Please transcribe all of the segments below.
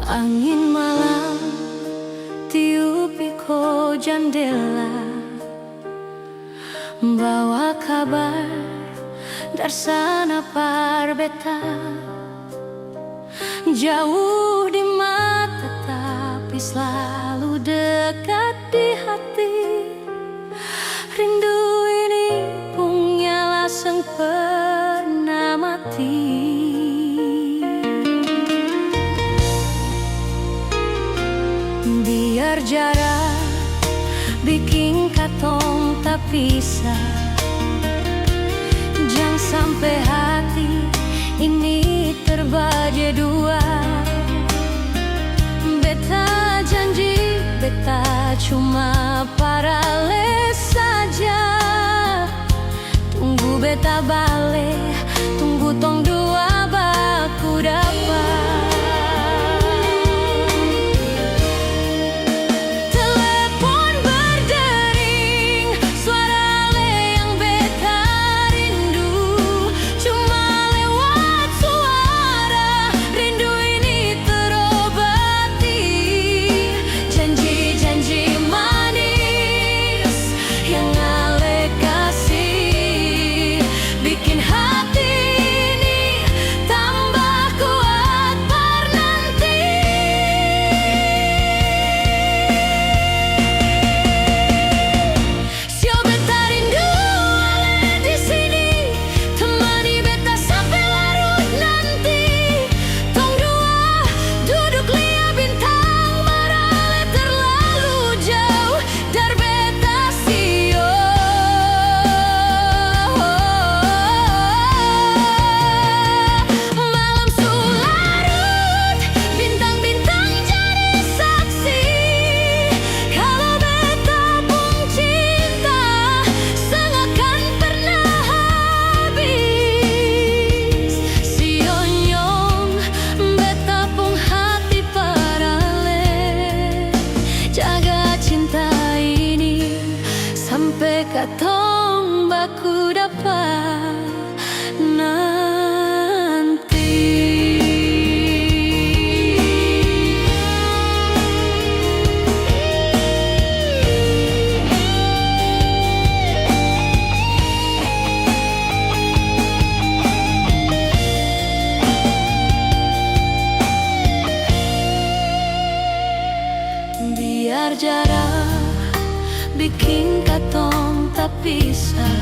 Angin malam tiupi ko jendela, bawa kabar dari sana parbeta. Jauh di mata tapi selalu dekat di hati. Rindu ini punya laseng pernah mati. Biar jarak bikin katong tak pisah, jangan sampai hati ini terbagi dua. Beta janji, beta cuma paralel saja. Tunggu beta balik, tunggu tong dua baku dapat. Sampai katong baku dapat nanti. Biar jarak bikin katong tak pisah,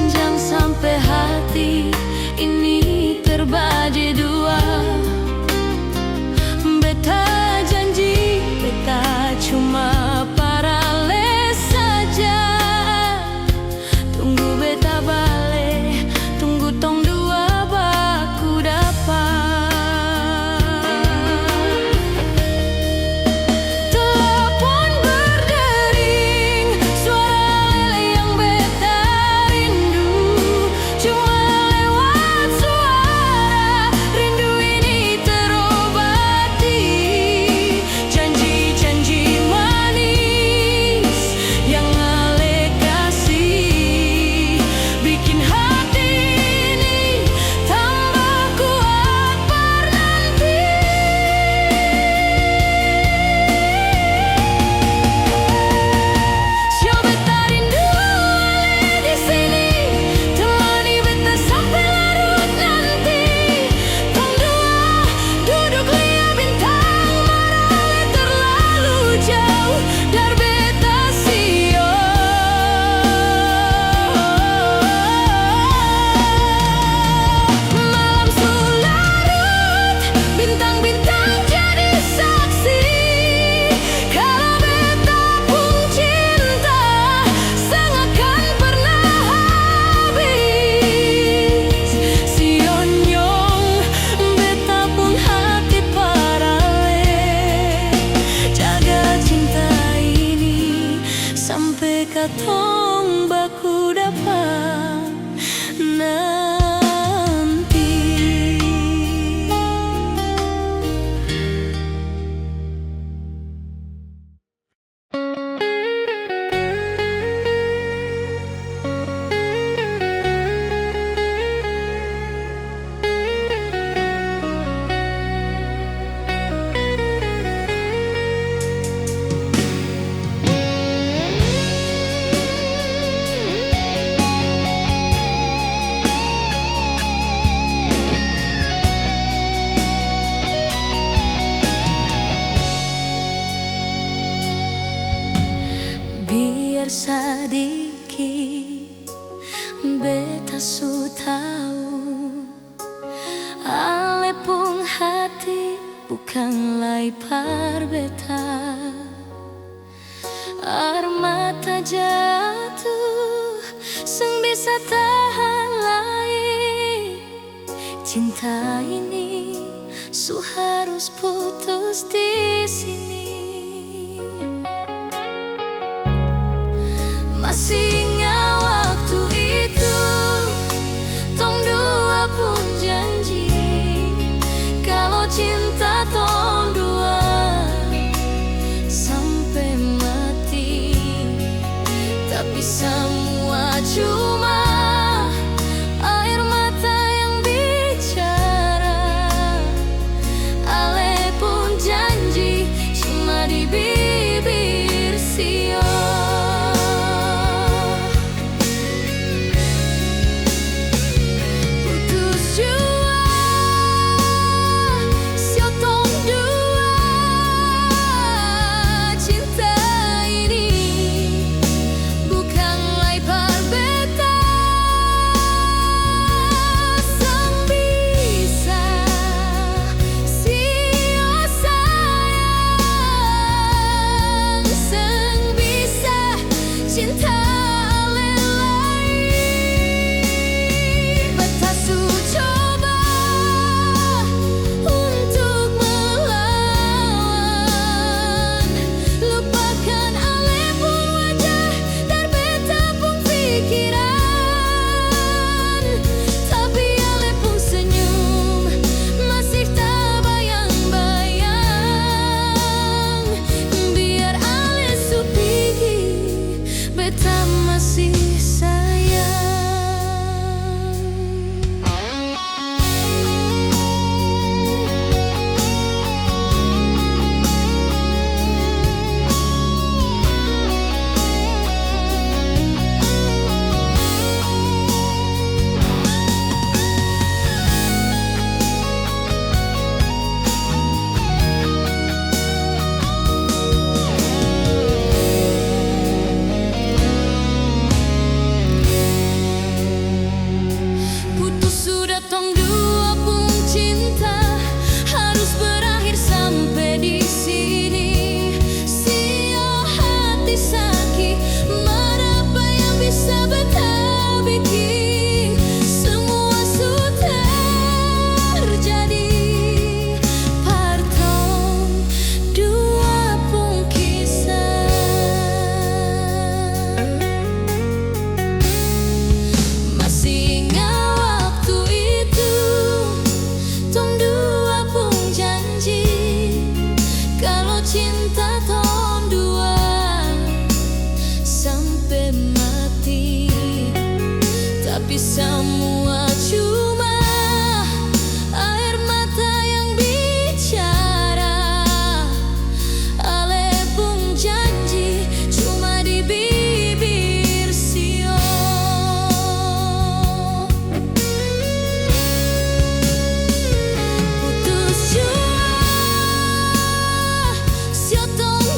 jangan sampai hati ini terbagi dua. Beta janji, beta cuma paralel saja. Tunggu beta balik, tunggu tong dua baku dapat. Rindu ini katong baku dapat nanti. Biar sadiki beta su tahu, ale pun hati bukan lai par beta. Air mata jatuh seng bisa tahan lagi. Cinta ini su harus putus di sini. Masih ingat waktu itu, tong dua pun janji kalau cinta tong dua sampai mati. Tapi semua cuma air mata yang bicara. Ale pun janji cuma di bibir sio. Tapi semua cuma air mata yang bicara. Ale pun janji cuma di bibir sio. Putus jua sio tong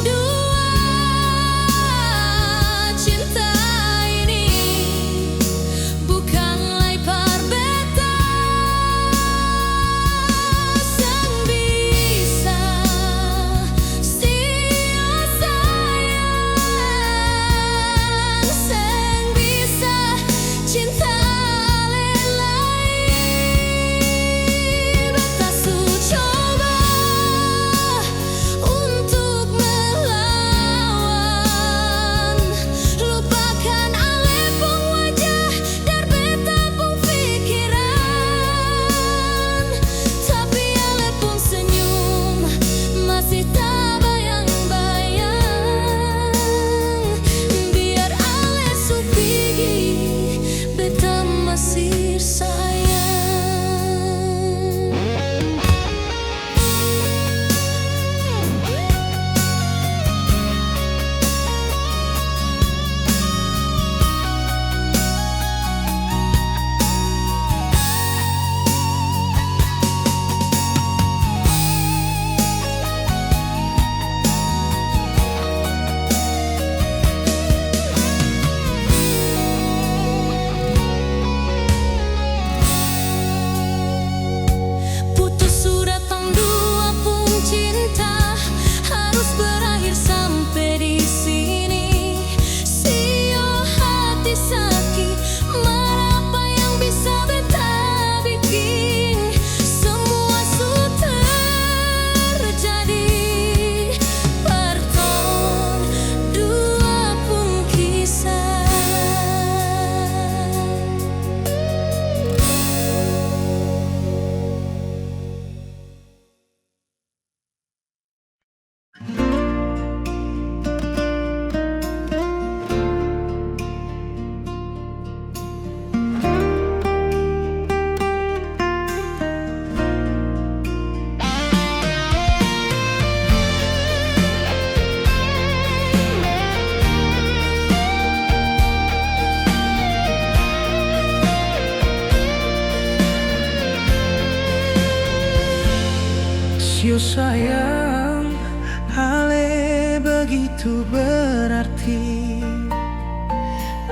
begitu berarti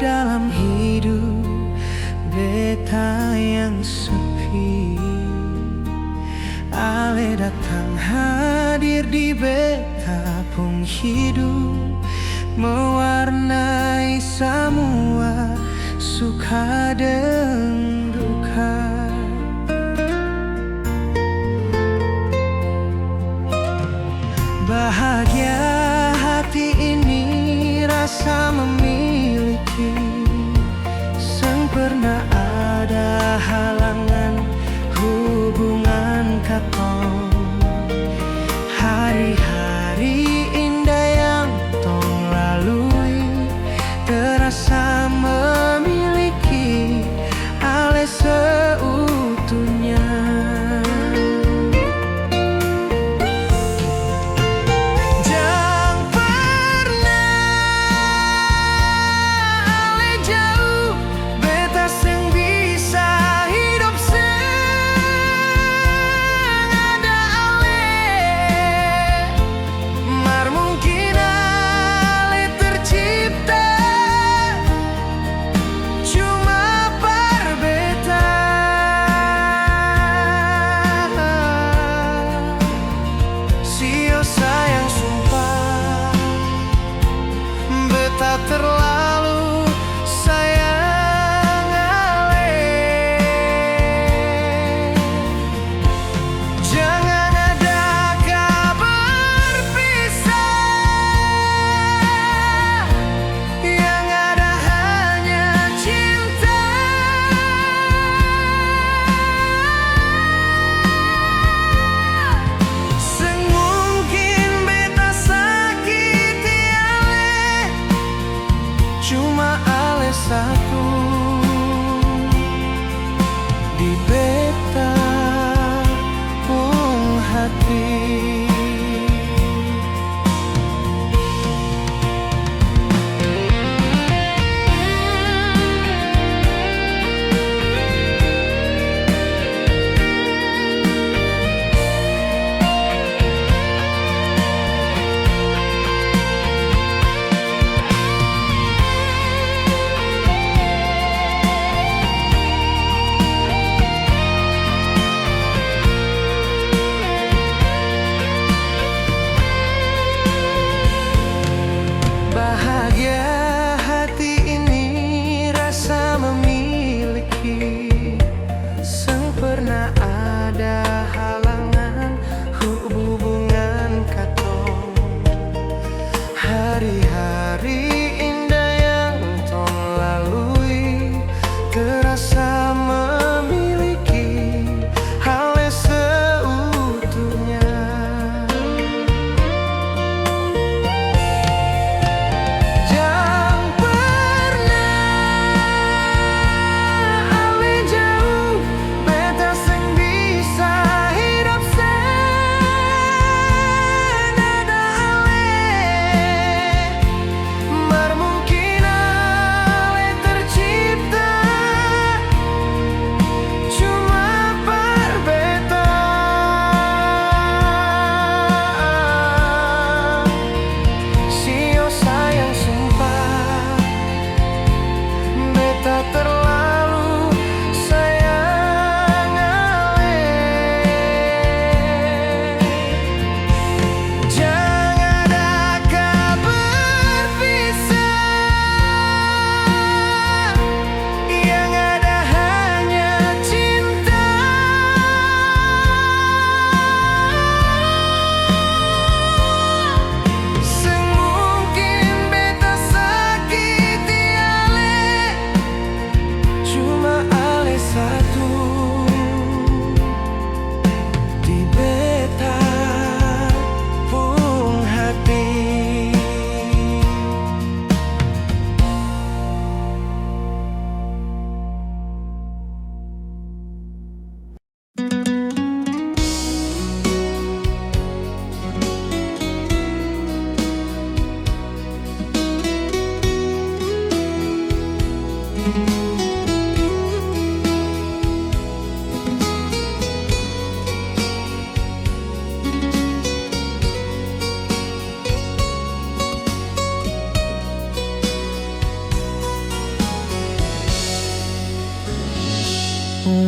dalam hidup beta yang sepi. Ale datang hadir di beta pun hidup, mewarnai semua suka dan duka. Bahagia hati ini rasa memiliki, sang pernah ada halangan hubungan katong. Hari-hari indah yang tong lalui, terasa memiliki ale seutuhnya.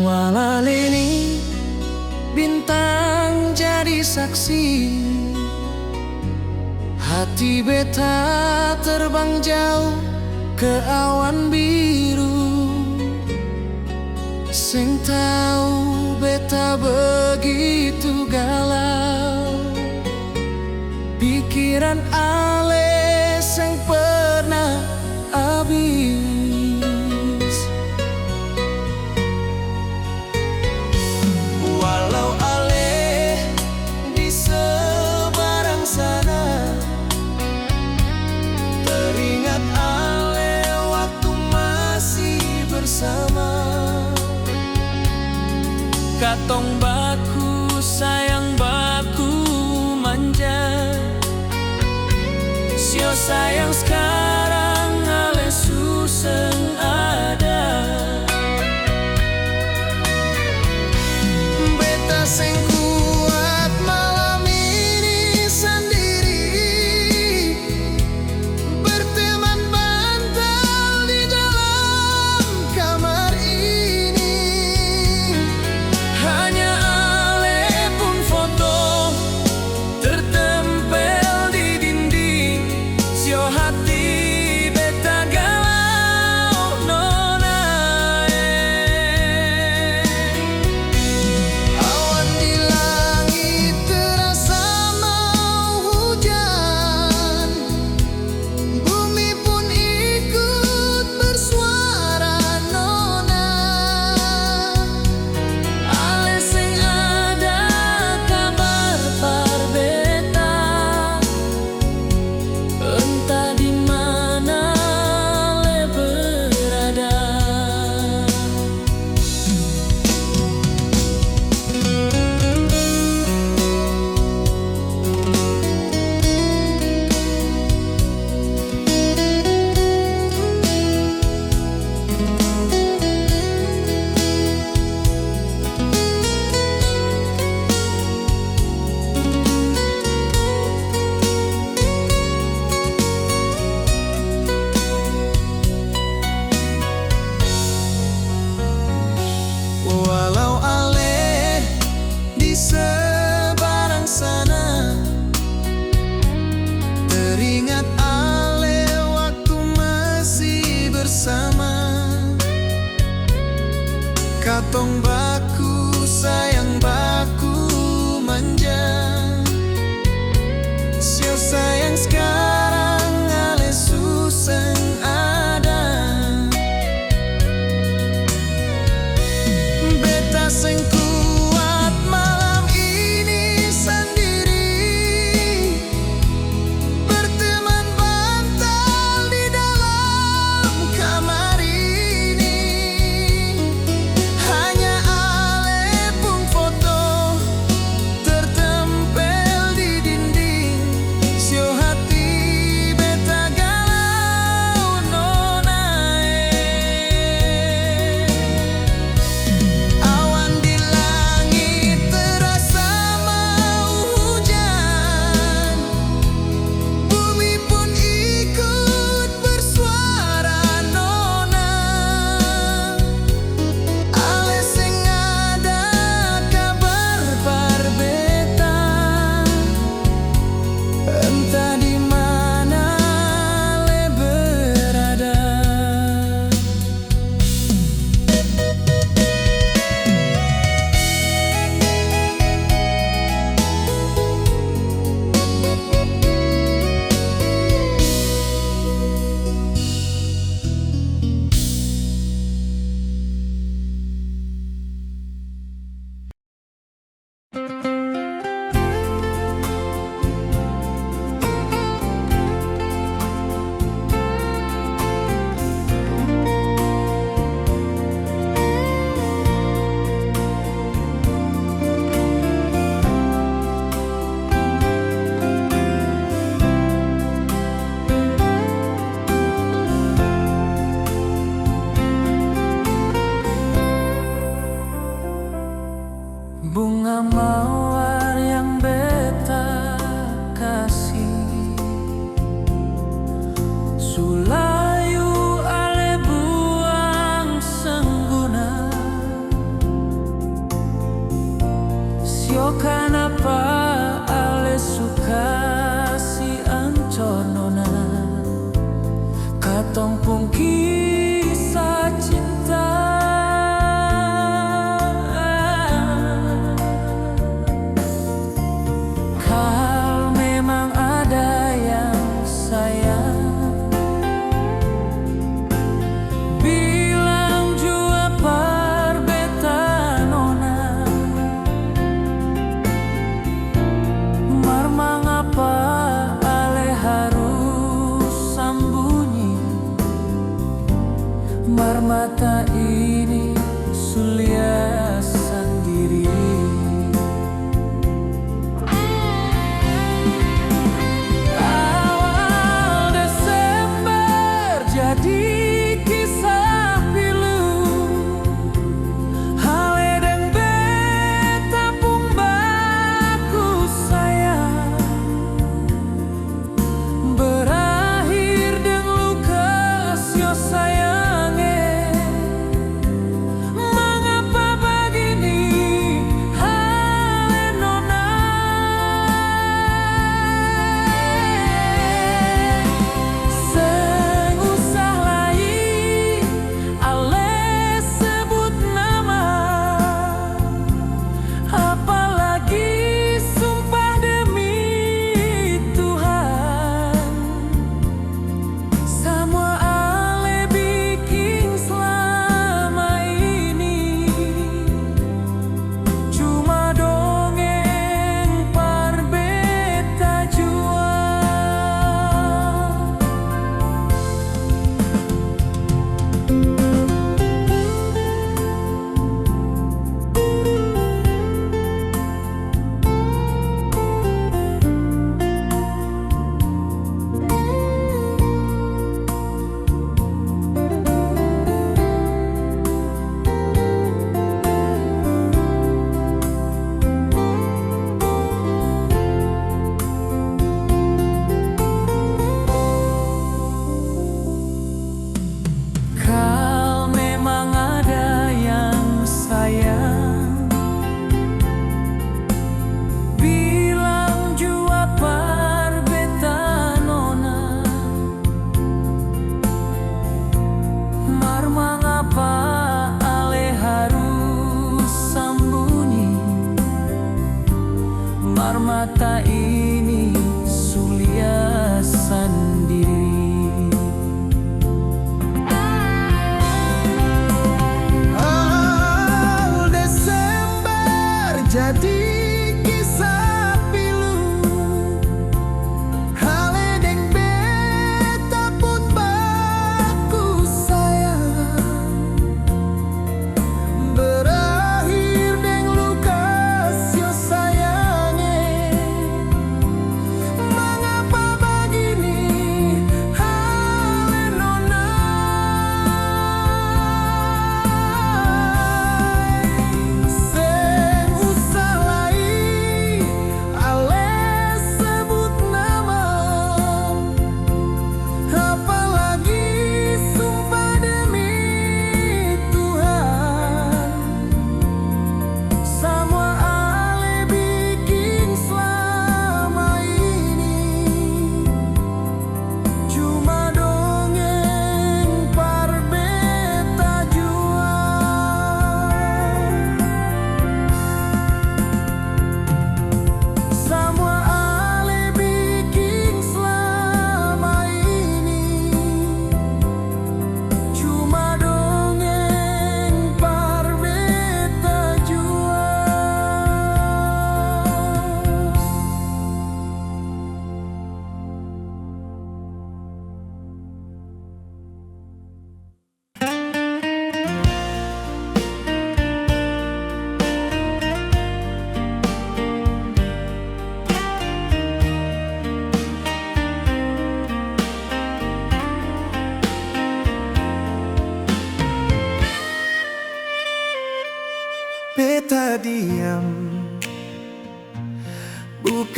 Walalini bintang jadi saksi, hati beta terbang jauh ke awan biru. Sing tahu beta begitu galau, pikiran ale sing pernah habis. Walau ale di seberang sana, teringat ale waktu masih bersama. Katong baku sayang baku manja, sio sayang sekarang ale suseng ada. Beta sing kuat malam ini sendiri, berteman bantal di dalam kamar ini. Hanya ale pun foto tertempel di dinding, sio hati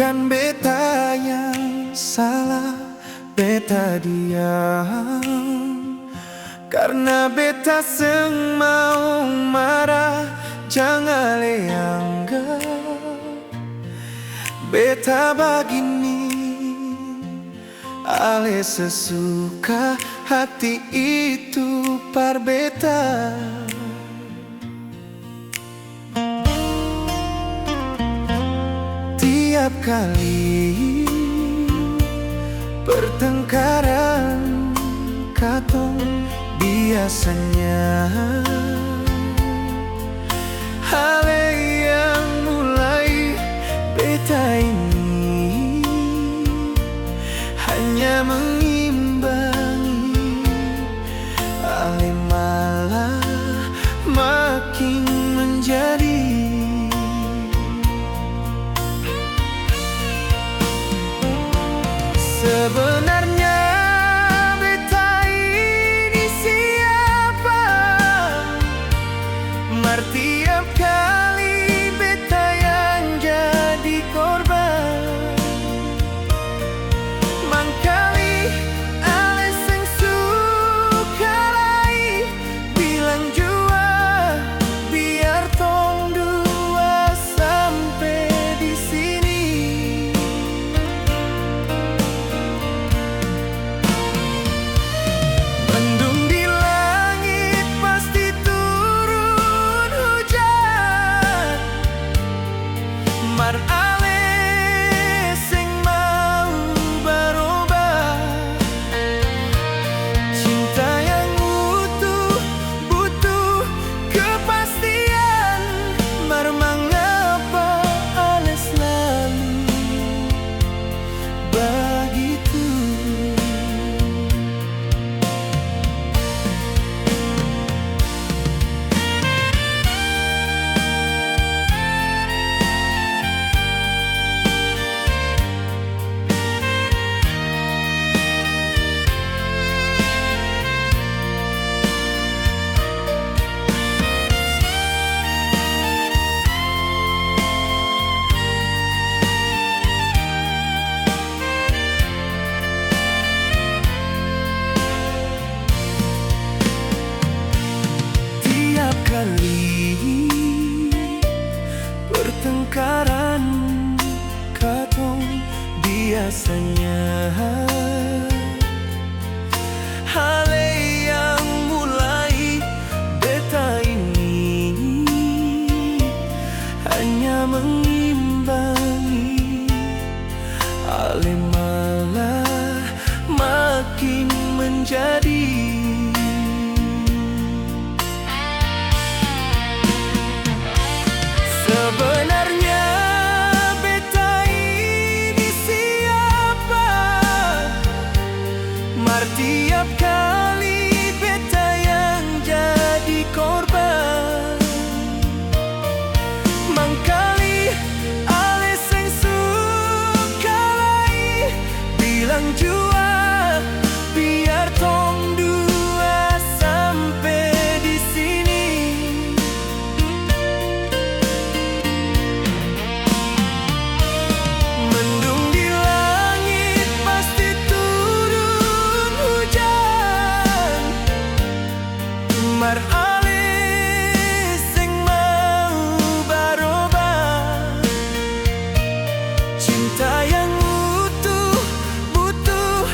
bukan beta yang salah, beta diam karena beta seng mau marah. Jangan anggap beta begini, ale sesuka hati itu par beta. Tiap kali pertengkaran katong biasanya hal yang mulai beta ini hanya mengimbangi, ale malah makin menjadi. Sebenarnya beta ini siapa? Tiap kali beta yang jadi korban, mangkali ale seng suka lai bilang jua biar tong dua sampai di sini. Mendung di langit pasti turun hujan, mar ale sing mau berubah. Cinta yang utuh butuh kepastian, mar mengapa ale selalu begitu. Tiap kali pertengkaran katong biasanya hal yang mulai beta ini hanya mengimbangi, ale malah makin menjadi. Sebenarnya beta ini siapa? Mar tiap kali beta yang jadi korban, mangkali ale seng suka lai bilang jua biar tong dua sampai di sini. Mendung di langit pasti turun hujan, mar ale sing mau berubah. Cinta yang utuh butuh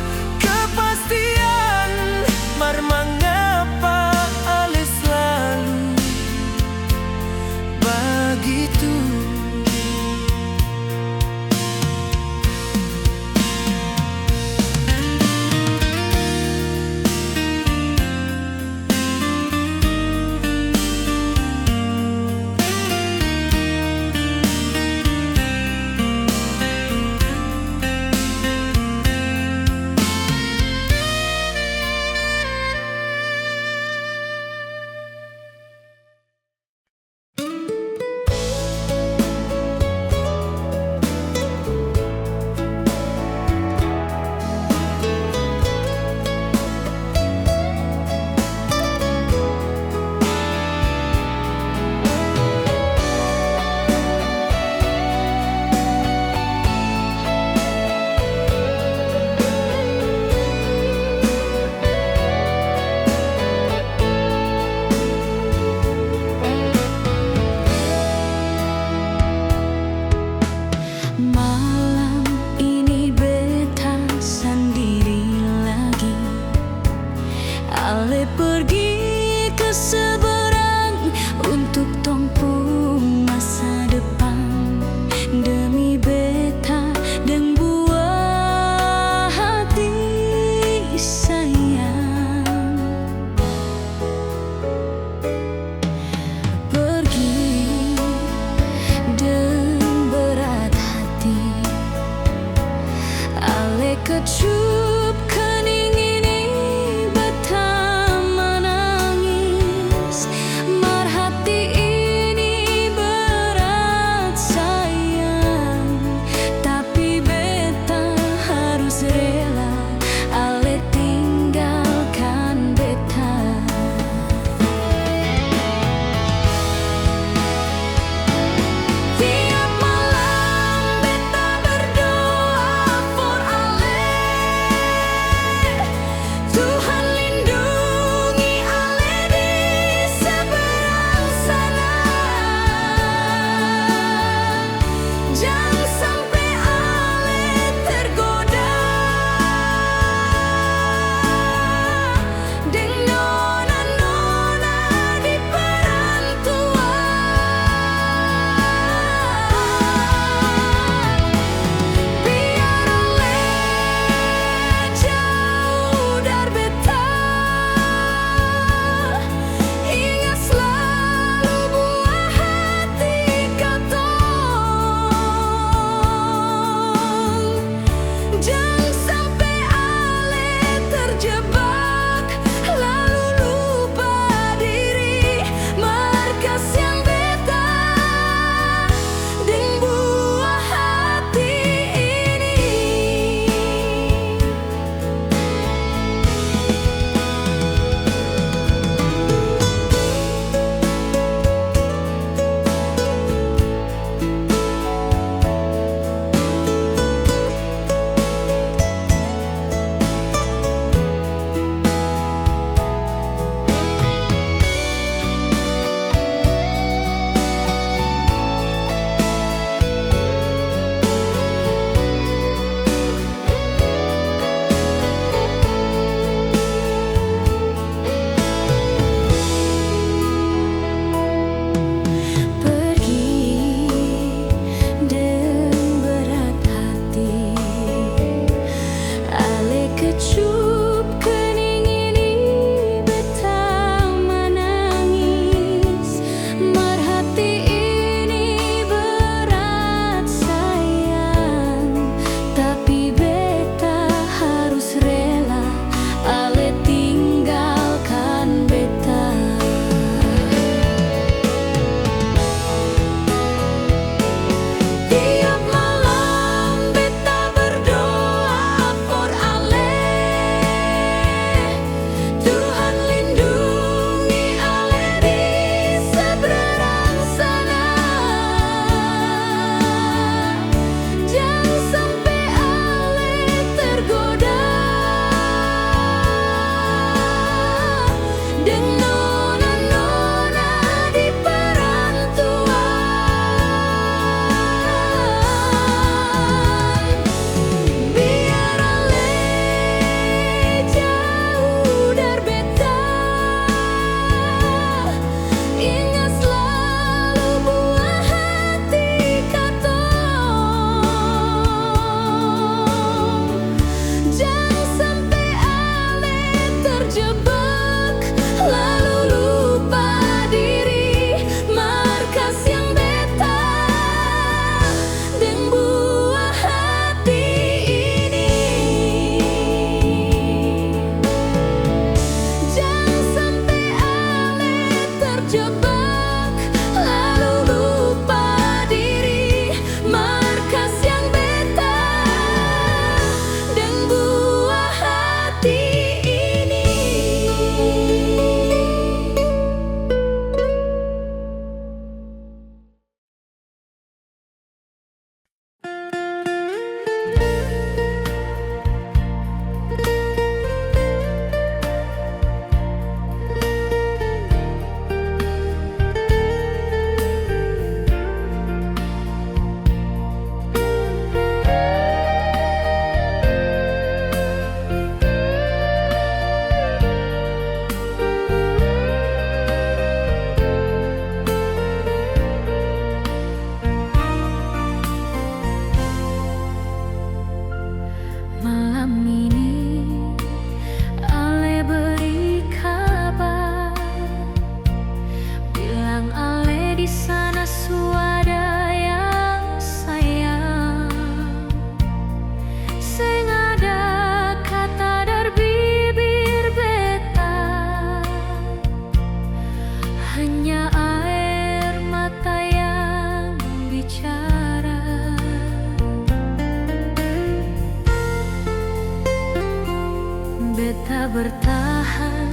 Beta bertahan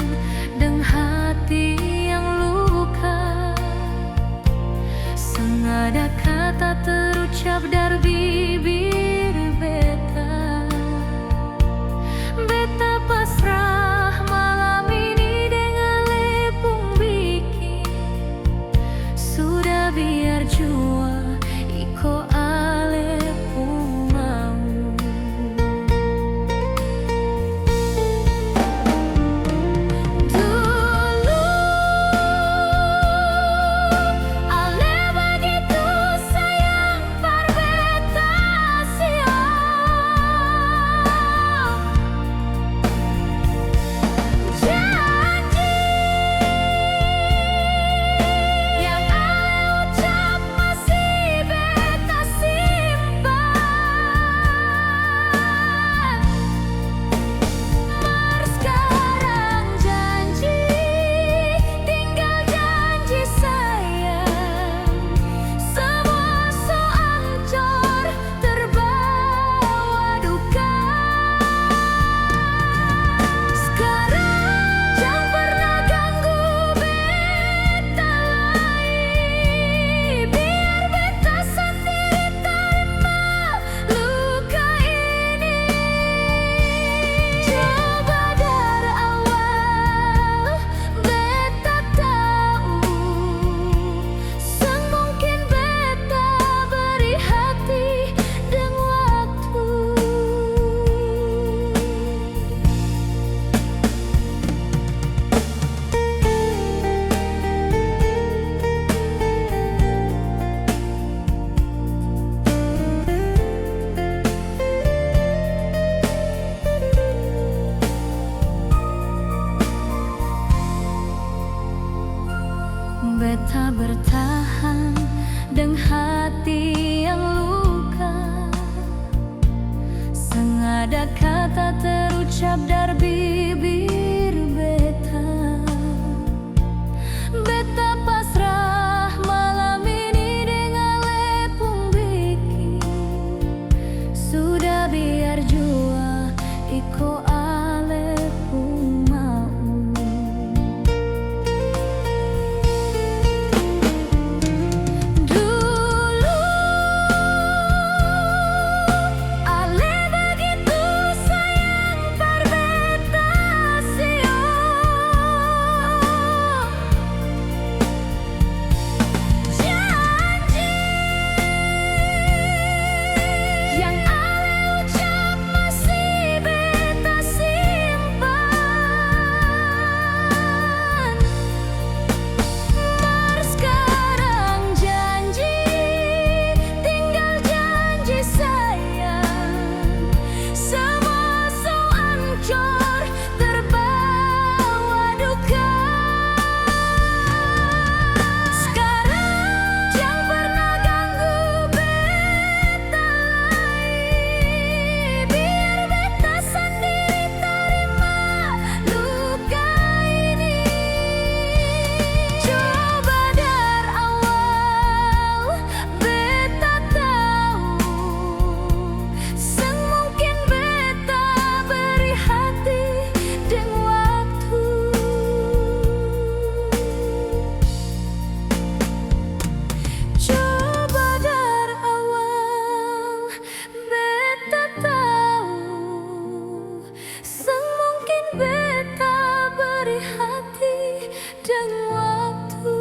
dengan hati yang luka. Sengada kata terucap dari bibir beta. Beta pasrah malam ini dengan lepung bikin. Sudah biar jua iko ale pun mau. Dulu ale begitu sayang par beta siang. Janji yang ale ucap masih beta simpan. Mar sekarang janji tinggal janji sayang. Semua so ancur terbawa duka. Sekarang jangan pernah ganggu beta lagi. Biar beta sendiri terima luka ini. Coba dari awal beta tahu semungkin beta beri hati dan waktu. Beta bertahan dengan hati yang luka. Sengada kata terucap dari bibir beta. Beta pasrah malam ini dengan lepung bikin. Sudah biar jua iko ale pun mau. Dulu ale begitu sayang par beta siang. Janji yang ale ucap masih beta simpan. Mar sekarang janji tinggal janji sayang. Semua so ancur terbawa duka. Sekarang jangan pernah ganggu beta lagi. Biar beta sendiri terima luka ini. Coba dari awal beta tahu semungkin beta beri hati dan waktu. Coba dari awal beta tahu semungkin beta beri hati dan waktu.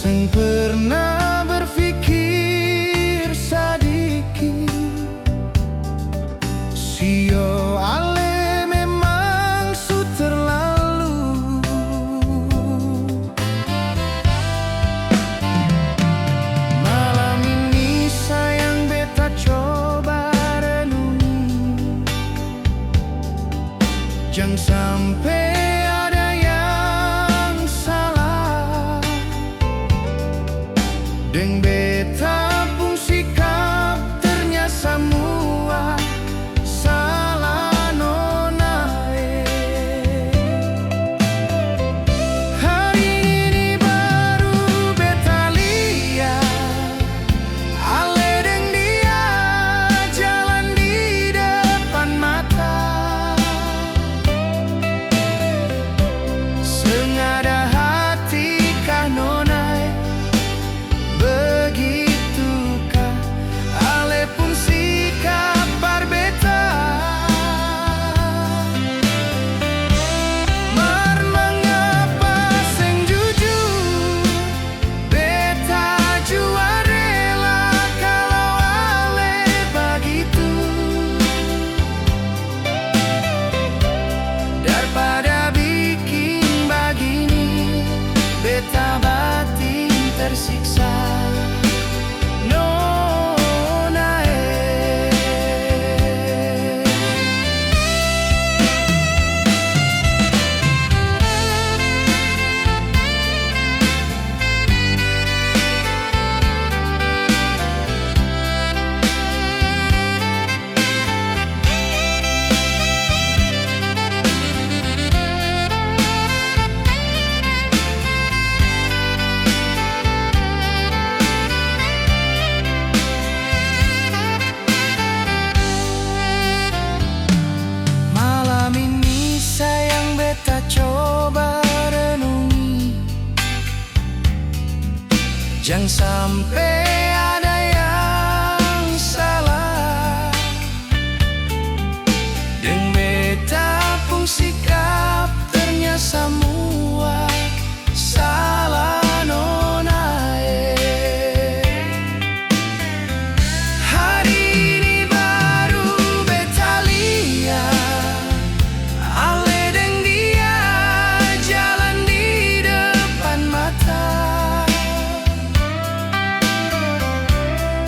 Sing pernah Deng beta pun sikap ternyata semua salah nona. Hari ini baru beta lihat ale deng dia jalan di depan mata. Sengada hati kah nona, begitukah ale pun sikap berbeda. Mar mengapa seng jujur beta jua rela kalau ale begitu, daripada bikin begini beta batin tersiksa. Malam ini sayang beta coba renungi, jangan sampai ada yang salah. Deng beta pun sikap ternyata semua salah nona. Hari ini baru beta lihat ale deng dia jalan di depan mata.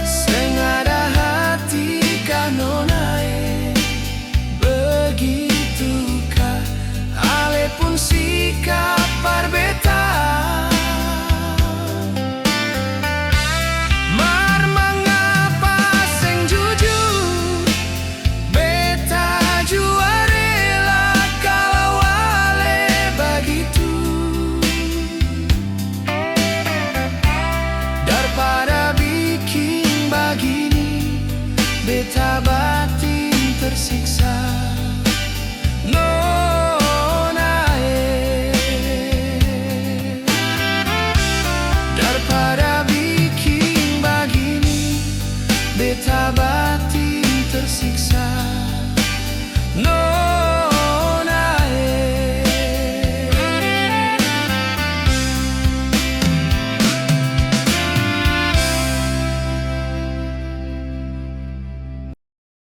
Sengada hati kah nona, begitukah ale pun sikap berbeda. Mar mengapa seng jujur beta jua rela kalau ale begitu, daripada bikin begini beta batin tersiksa.